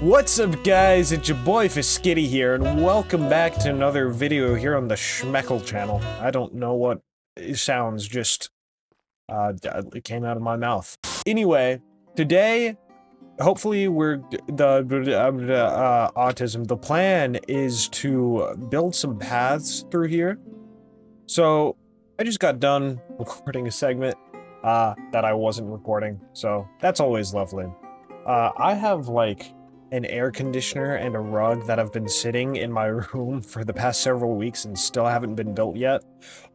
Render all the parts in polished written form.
What's up, guys? It's your boy Fiskitti here, and welcome back to another video here on the Schmeckle channel. I don't know what sounds just, it came out of my mouth. Anyway, today, hopefully autism. The plan is to build some paths through here. So, I just got done recording a segment, that I wasn't recording, so that's always lovely. I have, like, an air conditioner and a rug that have been sitting in my room for the past several weeks and still haven't been built yet.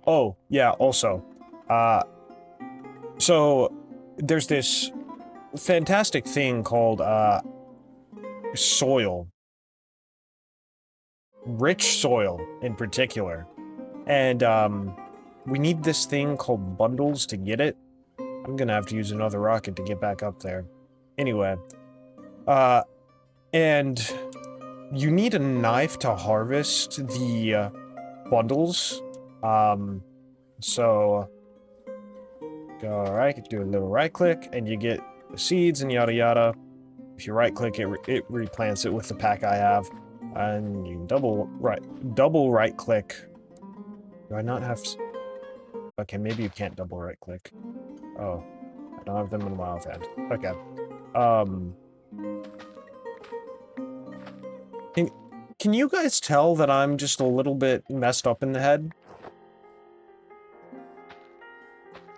Oh, yeah, also, so there's this fantastic thing called, soil. Rich soil, in particular. And, we need this thing called bundles to get it. I'm gonna have to use another rocket to get back up there. Anyway, and you need a knife to harvest the bundles. So go right, do a little right click, and you get the seeds and yada yada. If you right click, it replants it with the pack I have, and you can double right click. Do I not have? Okay, maybe you can't double right click. Oh, I don't have them in my offhand. Okay. Can you guys tell that I'm just a little bit messed up in the head?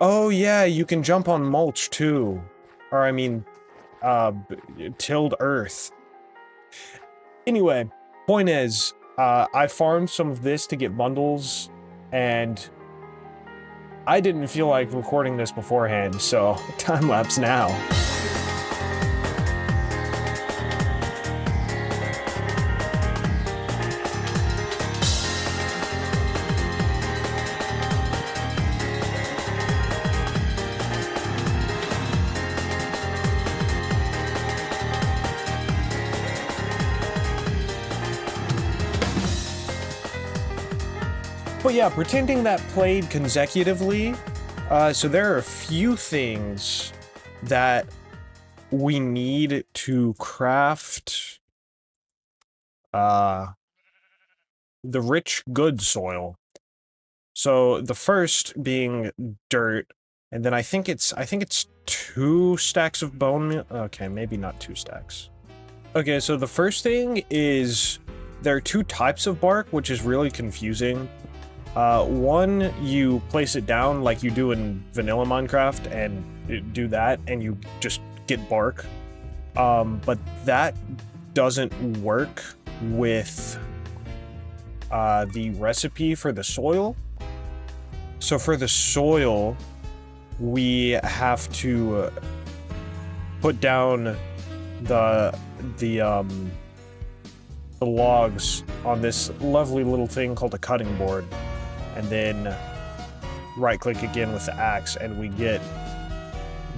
Oh yeah, you can jump on mulch too. Or I mean, tilled earth. Anyway, point is, I farmed some of this to get bundles, and I didn't feel like recording this beforehand, so time-lapse now. But yeah, pretending that played consecutively, so there are a few things that we need to craft, the rich, good soil. So the first being dirt, and then I think it's 2 stacks of bone meal. Okay, maybe not 2 stacks. Okay, so the first thing is there are 2 types of bark, which is really confusing. One, you place it down like you do in vanilla Minecraft and do that, and you just get bark. But that doesn't work with the recipe for the soil. So for the soil, we have to put down the logs on this lovely little thing called a cutting board. And then right-click again with the axe, and we get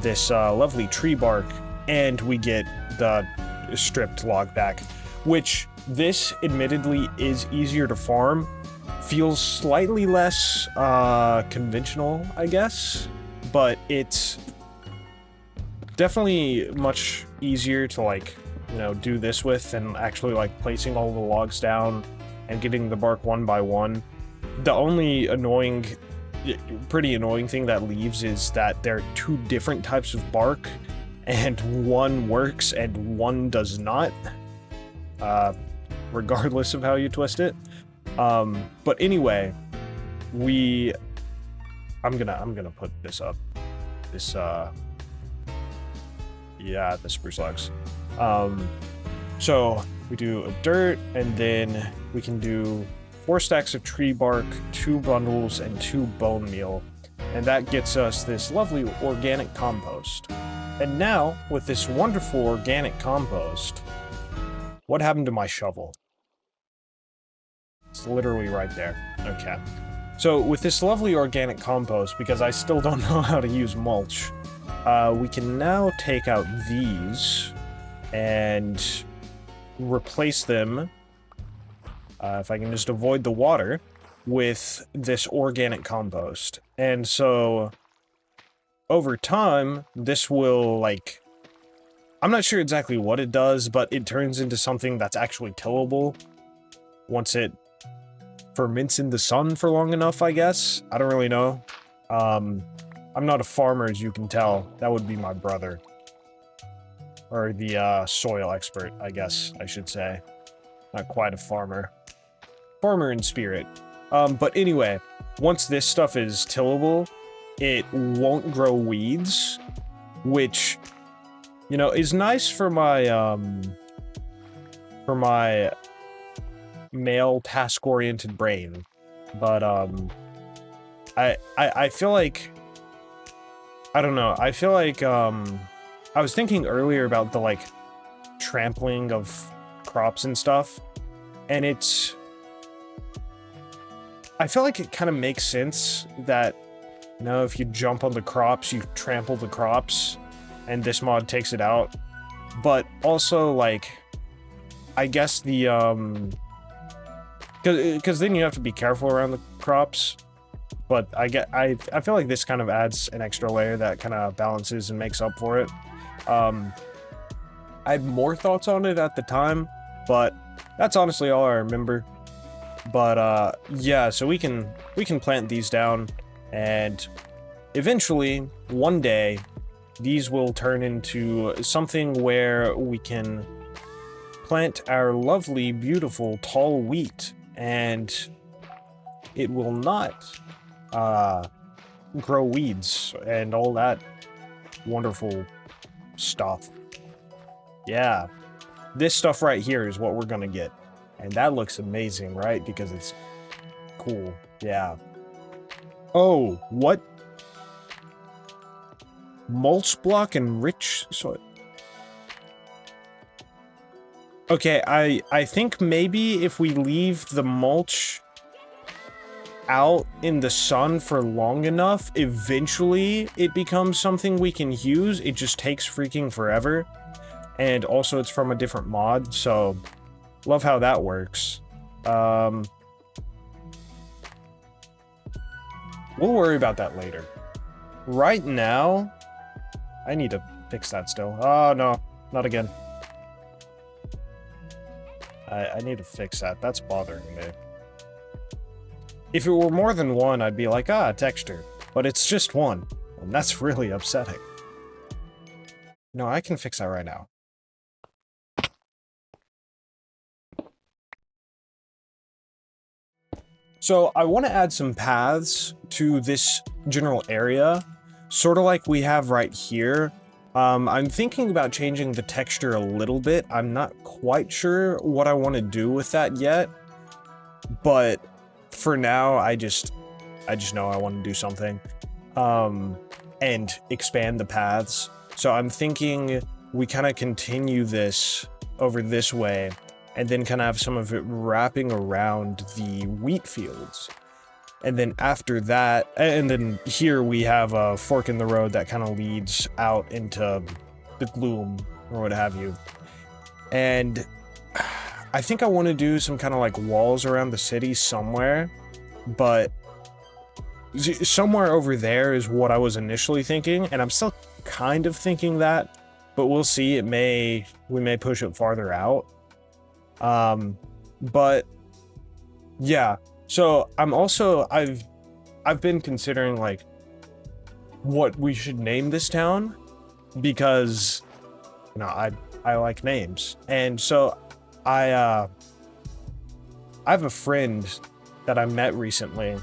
this lovely tree bark, and we get the stripped log back, which this admittedly is easier to farm, feels slightly less conventional, I guess, but it's definitely much easier to, like, you know, do this with than actually, like, placing all the logs down and getting the bark one by one. The only pretty annoying thing that leaves is that there are 2 different types of bark, and one works and one does not, regardless of how you twist it. But anyway, I'm gonna put this up. This, yeah, the spruce logs. So we do dirt, and then we can do 4 stacks of tree bark, 2 bundles, and 2 bone meal. And that gets us this lovely organic compost. And now, with this wonderful organic compost, what happened to my shovel? It's literally right there. Okay. So, with this lovely organic compost, because I still don't know how to use mulch, we can now take out these and replace them, if I can just avoid the water, with this organic compost. And so, over time, this will, like, I'm not sure exactly what it does, but it turns into something that's actually tillable once it ferments in the sun for long enough, I guess. I don't really know. I'm not a farmer, as you can tell. That would be my brother. Or the, soil expert, I guess I should say. Not quite a farmer. Farmer in spirit. But anyway, once this stuff is tillable, it won't grow weeds, which, you know, is nice for my male task-oriented brain. But, I feel like, I don't know, I feel like, I was thinking earlier about the, like, trampling of crops and stuff, and it's, I feel like it kind of makes sense that, you know, if you jump on the crops, you trample the crops, and this mod takes it out. But also, like, I guess the, because then you have to be careful around the crops. But I feel like this kind of adds an extra layer that kind of balances and makes up for it. I had more thoughts on it at the time, but that's honestly all I remember. But yeah, so we can plant these down, and eventually, one day, these will turn into something where we can plant our lovely, beautiful, tall wheat, and it will not grow weeds and all that wonderful stuff. Yeah, this stuff right here is what we're gonna get. And that looks amazing, right? Because it's cool. Yeah. Oh, what? Mulch block and rich soil. Okay, I think maybe if we leave the mulch out in the sun for long enough, eventually it becomes something we can use. It just takes freaking forever. And also it's from a different mod, so love how that works. We'll worry about that later. Right now, I need to fix that still. Oh, no, not again. I need to fix that. That's bothering me. If it were more than one, I'd be like, ah, texture. But it's just one, and that's really upsetting. No, I can fix that right now. So I want to add some paths to this general area, sort of like we have right here. I'm thinking about changing the texture a little bit. I'm not quite sure what I want to do with that yet, but for now, I just know I want to do something, and expand the paths. So I'm thinking we kind of continue this over this way, and then kind of have some of it wrapping around the wheat fields. And then after that, and then here we have a fork in the road that kind of leads out into the gloom, or what have you. And I think I want to do some kind of like walls around the city somewhere, but somewhere over there is what I was initially thinking, and I'm still kind of thinking that, but we'll see. We may push it farther out. But yeah, so I've been considering like what we should name this town, because, you know, I like names. And so I have a friend that I met recently,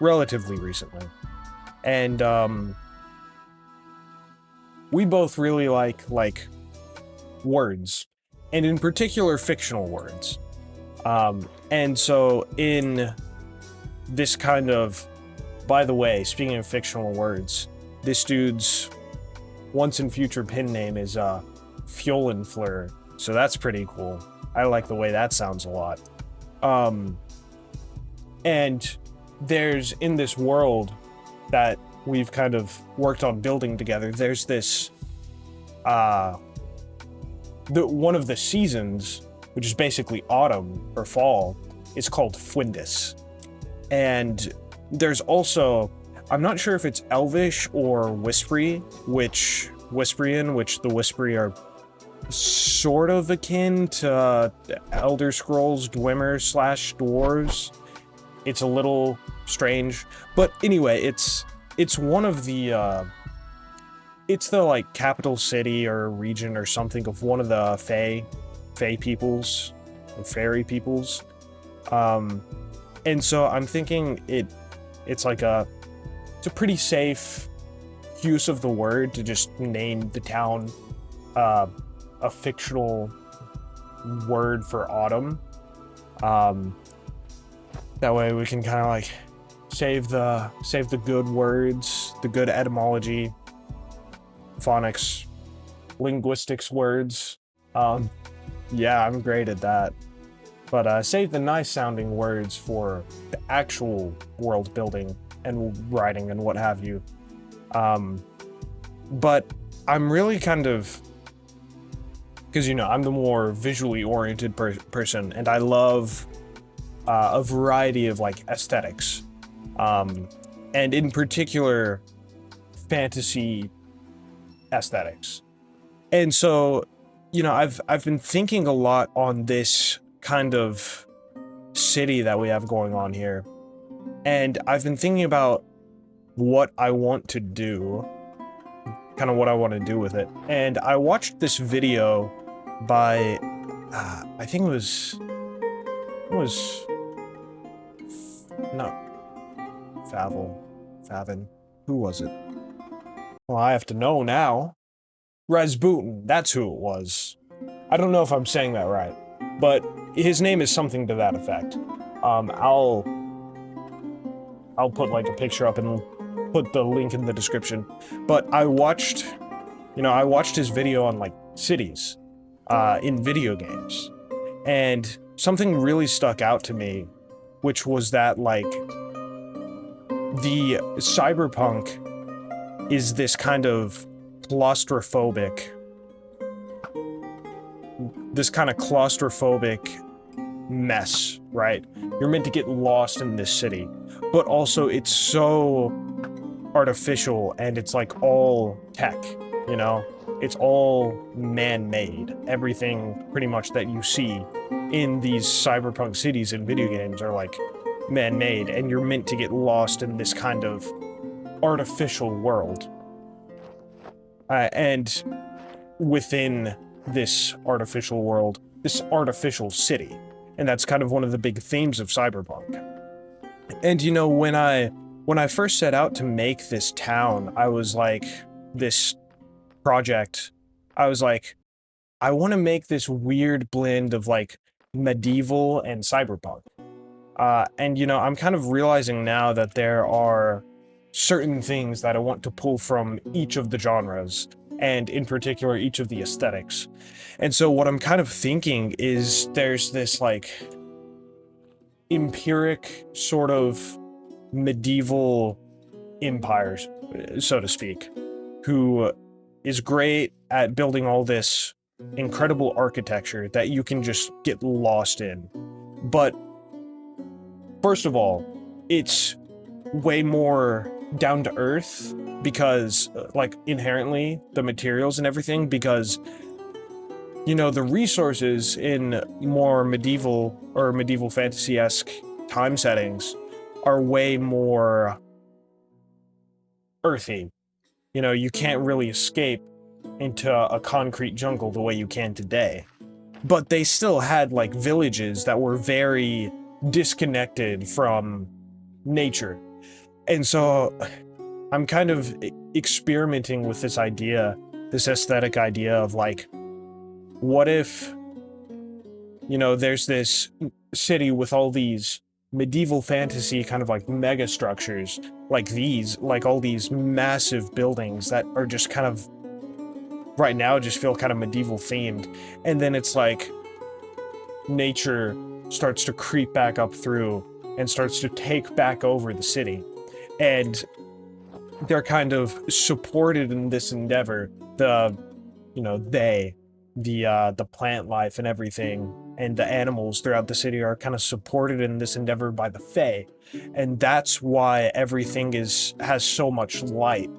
relatively recently, and we both really like words, and in particular fictional words. And so in this kind of, by the way, speaking of fictional words, this dude's once and future pin name is Fjolenfleur, so that's pretty cool. I like the way that sounds a lot. And there's, in this world that we've kind of worked on building together, there's this one of the seasons, which is basically autumn or fall, is called Fwindis. And there's also, I'm not sure if it's Elvish or Whispery, which Whisperian, which the Whisperi are sort of akin to Elder Scrolls Dwemer / Dwarves. It's a little strange, but anyway, it's one of the it's the like capital city or region or something of one of the Fae peoples, or fairy peoples. And so I'm thinking it's like it's a pretty safe use of the word to just name the town a fictional word for autumn. That way we can kind of like save the good words, the good etymology, phonics, linguistics words. Yeah, I'm great at that. But save the nice sounding words for the actual world building and writing and what have you. But I'm really kind of, because I'm the more visually oriented person, and I love a variety of like aesthetics, and in particular fantasy aesthetics. And so, I've been thinking a lot on this kind of city that we have going on here, and I've been thinking about what I want to do, kind of what I want to do with it. And I watched this video by, I think it was not Favin. Who was it? Well, I have to know now. Razbuten, that's who it was. I don't know if I'm saying that right, but his name is something to that effect. I'll put like a picture up and put the link in the description. But I watched his video on like cities, in video games, and something really stuck out to me, which was that like the Cyberpunk is this kind of claustrophobic mess, right? You're meant to get lost in this city, but also it's so artificial and it's like all tech, it's all man-made. Everything pretty much that you see in these cyberpunk cities and video games are like man-made, and you're meant to get lost in this kind of artificial world. And within this artificial world, this artificial city. And that's kind of one of the big themes of Cyberpunk. And when I first set out to make this town, I was like, this project, I was like, I want to make this weird blend of like medieval and cyberpunk. And I'm kind of realizing now that there are certain things that I want to pull from each of the genres, and in particular, each of the aesthetics. And so what I'm kind of thinking is there's this like empiric sort of medieval empire, so to speak, who is great at building all this incredible architecture that you can just get lost in. But first of all, it's way more down to earth because, like, inherently the materials and everything, because the resources in more medieval or medieval fantasy-esque time settings are way more earthy. You can't really escape into a concrete jungle the way you can today. But they still had like villages that were very disconnected from nature. And so I'm kind of experimenting with this idea, this aesthetic idea of like, what if, there's this city with all these medieval fantasy kind of like mega structures, like all these massive buildings that are just kind of, right now, just feel kind of medieval themed. And then it's like, nature starts to creep back up through and starts to take back over the city. And they're kind of supported in this endeavor. The plant life and everything, and the animals throughout the city are kind of supported in this endeavor by the Fae. And that's why everything has so much light.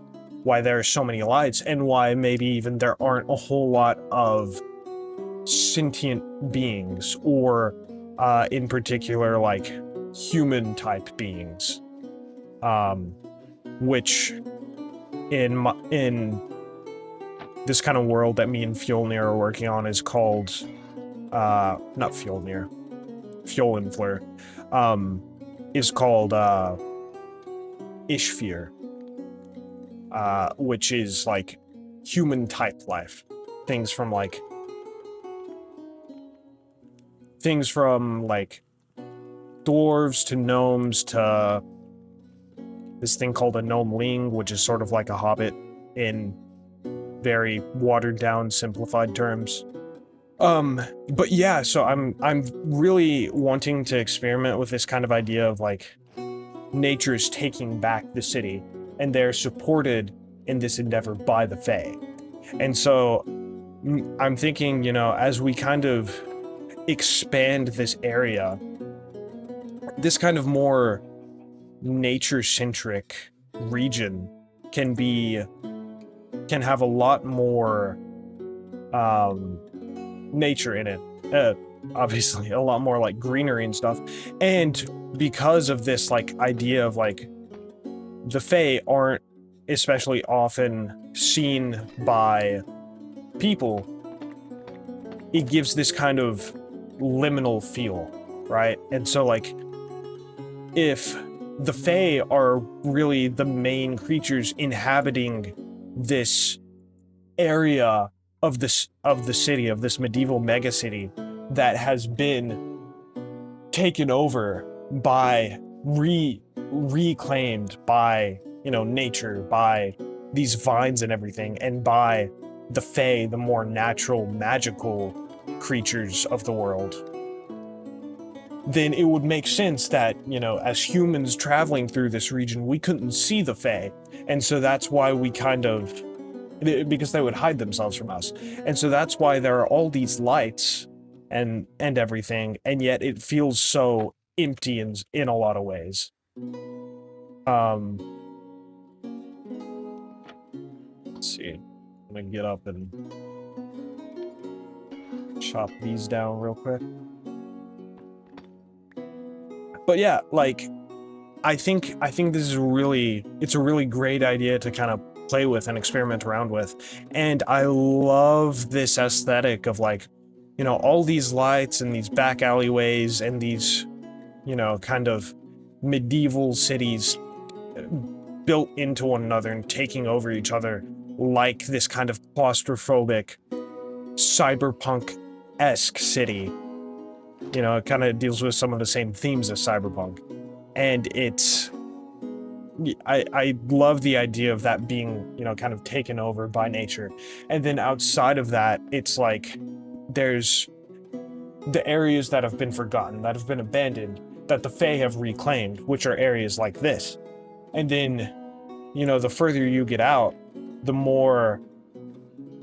why there are so many lights, and why maybe even there aren't a whole lot of sentient beings, or in particular, like, human-type beings. Which, in this kind of world that me and Fjolnir are working on is called, not Fjolnir, Fjolinfleur, is called, Ishfir, which is, like, human-type life. Things from, like, dwarves to gnomes to this thing called a gnomeling, which is sort of like a hobbit in very watered-down, simplified terms. But yeah, so I'm really wanting to experiment with this kind of idea of, like, nature's taking back the city, and they're supported in this endeavor by the Fae. And so I'm thinking, you know, as we kind of expand this area, this kind of more nature-centric region can have a lot more nature in it. Obviously a lot more like greenery and stuff. And because of this like idea of like the Fae aren't especially often seen by people, it gives this kind of liminal feel, right? And so like if the Fae are really the main creatures inhabiting this area of the city, of this medieval megacity that has been taken over by, reclaimed by, you know, nature, by these vines and everything, and by the Fae, the more natural, magical creatures of the world, then it would make sense that, you know, as humans traveling through this region, we couldn't see the Fae. And so that's why we kind of, because they would hide themselves from us. And so that's why there are all these lights and everything, and yet it feels so empty in a lot of ways. Let's see. I'm gonna get up and chop these down real quick. But yeah, like, I think this is it's a really great idea to kind of play with and experiment around with. And I love this aesthetic of like, you know, all these lights and these back alleyways and these, you know, kind of medieval cities built into one another and taking over each other like this kind of claustrophobic cyberpunk-esque city. You know, it kind of deals with some of the same themes as Cyberpunk. And it's... I love the idea of that being, you know, kind of taken over by nature. And then outside of that, it's like, there's the areas that have been forgotten, that have been abandoned, that the Fae have reclaimed, which are areas like this. And then, you know, the further you get out, the more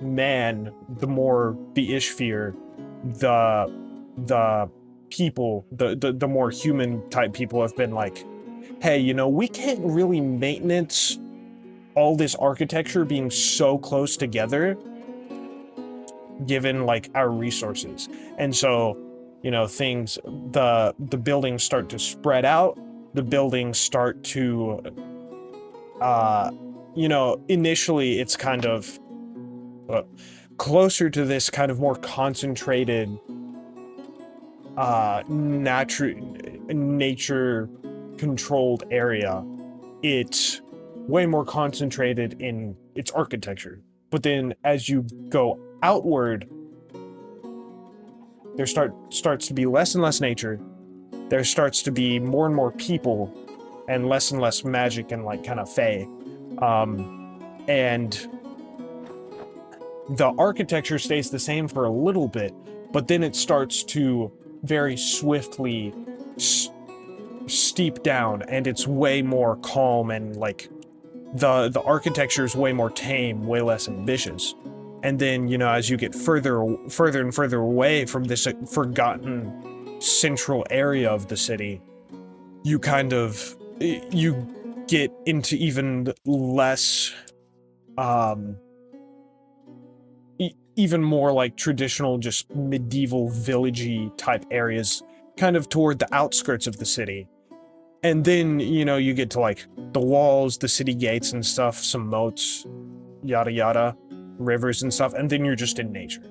the more the Ishfir, the people, the more human type people have been like, hey, you know, we can't really maintenance all this architecture being so close together given like our resources. And so, you know, the buildings start to spread out, the buildings start to you know, initially it's kind of closer to this kind of more concentrated nature controlled area. It's way more concentrated in its architecture. But then as you go outward, there starts to be less and less nature. There starts to be more and more people and less magic and like kind of Fae. And the architecture stays the same for a little bit, but then it starts to very swiftly steep down, and it's way more calm, and like the architecture is way more tame, way less ambitious. And then, you know, as you get further and further away from this forgotten central area of the city, you kind of, you get into even less even more like traditional, just medieval villagey type areas, kind of toward the outskirts of the city. And then, you know, you get to like the walls, the city gates and stuff, some moats, yada yada, rivers and stuff, and then you're just in nature.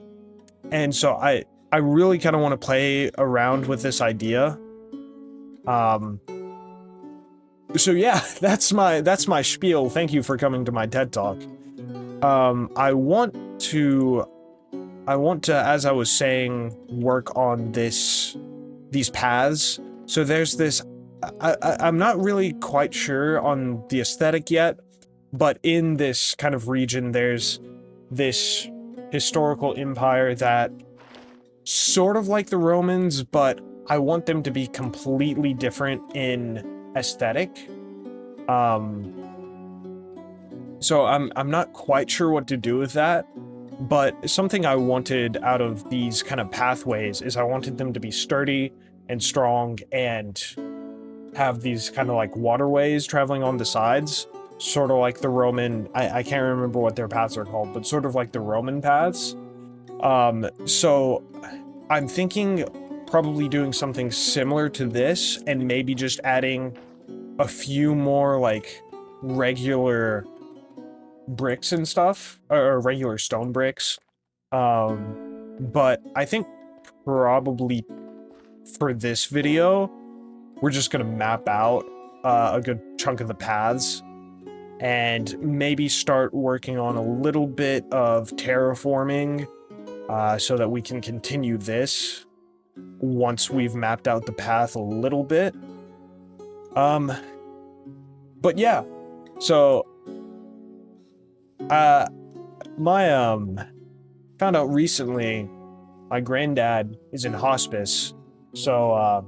And so I really kind of want to play around with this idea. So yeah, that's my spiel. Thank you for coming to my TED Talk. I want to, as I was saying, work on these paths. So there's this, I'm not really quite sure on the aesthetic yet, but in this kind of region, there's this historical empire that sort of like the Romans, but I want them to be completely different in aesthetic. So I'm not quite sure what to do with that, but something I wanted out of these kind of pathways is I wanted them to be sturdy and strong and have these kind of like waterways traveling on the sides, sort of like the Roman, I can't remember what their paths are called, but sort of like the Roman paths. So I'm thinking probably doing something similar to this and maybe just adding a few more like regular bricks and stuff, or regular stone bricks. But I think probably for this video, we're just gonna map out a good chunk of the paths and maybe start working on a little bit of terraforming so that we can continue this once we've mapped out the path a little bit. But yeah, so found out recently my granddad is in hospice, so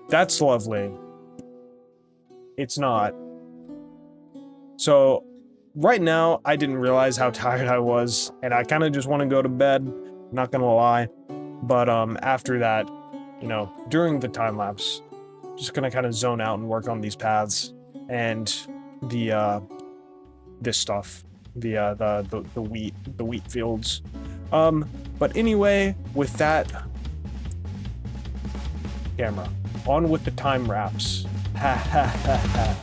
that's lovely. It's not. So right now I didn't realize how tired I was, and I kind of just want to go to bed, not gonna lie. But after that, you know, during the time lapse, just gonna kind of zone out and work on these paths and this stuff, the wheat fields. But anyway, with that, camera on with the time lapse. Ha ha ha ha.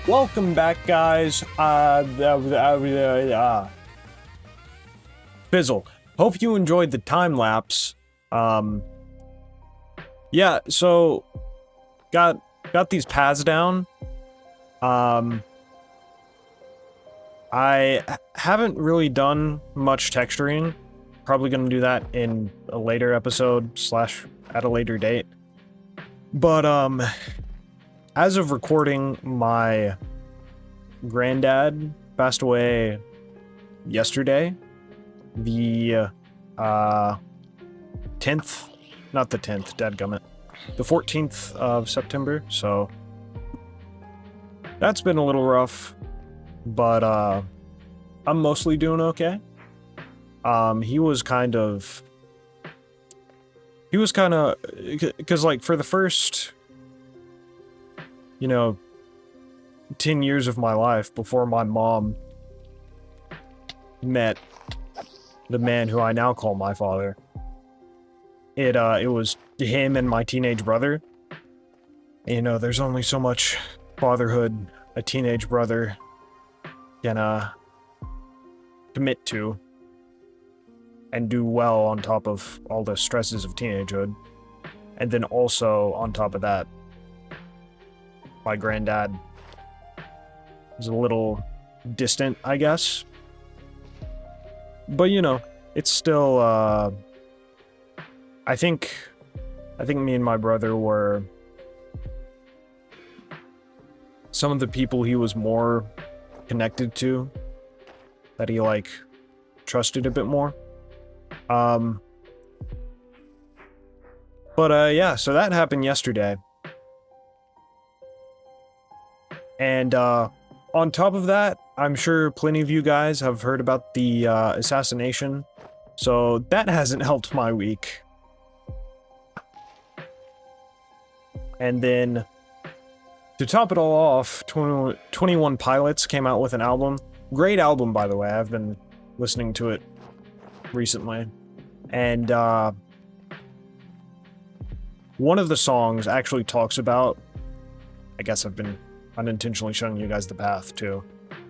Welcome back, guys. Fizzle. Hope you enjoyed the time lapse. Yeah, so got these paths down. I haven't really done much texturing. Probably gonna do that in a later episode / at a later date. But as of recording, my granddad passed away yesterday, the 10th, not the 10th, dadgummit, the 14th of September, so that's been a little rough, but I'm mostly doing okay. He was kind of, because like for the first, you know, 10 years of my life before my mom met the man who I now call my father. It was him and my teenage brother. You know, there's only so much fatherhood a teenage brother can, commit to and do well on top of all the stresses of teenagehood. And then also, on top of that, my granddad was a little distant, I guess. But, you know, it's still, I think me and my brother were some of the people he was more connected to, that he, like, trusted a bit more. Yeah, so that happened yesterday. And, on top of that, I'm sure plenty of you guys have heard about the, assassination, so that hasn't helped my week. And then, to top it all off, 21 Pilots came out with an album. Great album, by the way. I've been listening to it recently. And, one of the songs actually talks about... I guess I've been unintentionally showing you guys the path, too.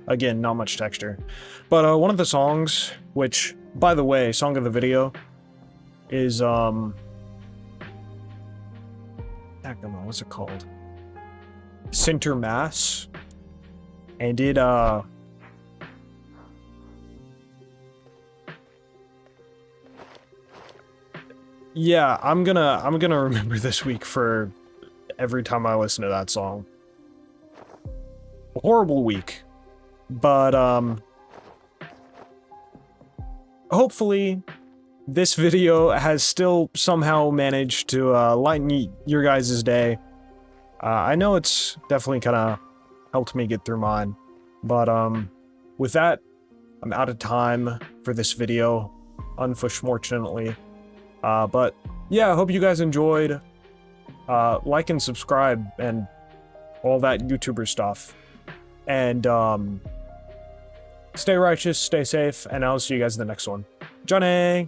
Again, not much texture. But, one of the songs, which, by the way, song of the video, is, what's it called? Center Mass. And it, yeah, I'm gonna remember this week for every time I listen to that song. A horrible week. But, hopefully, this video has still somehow managed to, lighten your guys' day. I know it's definitely kinda helped me get through mine. But, with that, I'm out of time for this video, unfortunately. But, yeah, I hope you guys enjoyed. Like and subscribe, and all that YouTuber stuff. And, stay righteous, stay safe, and I'll see you guys in the next one. Johnny!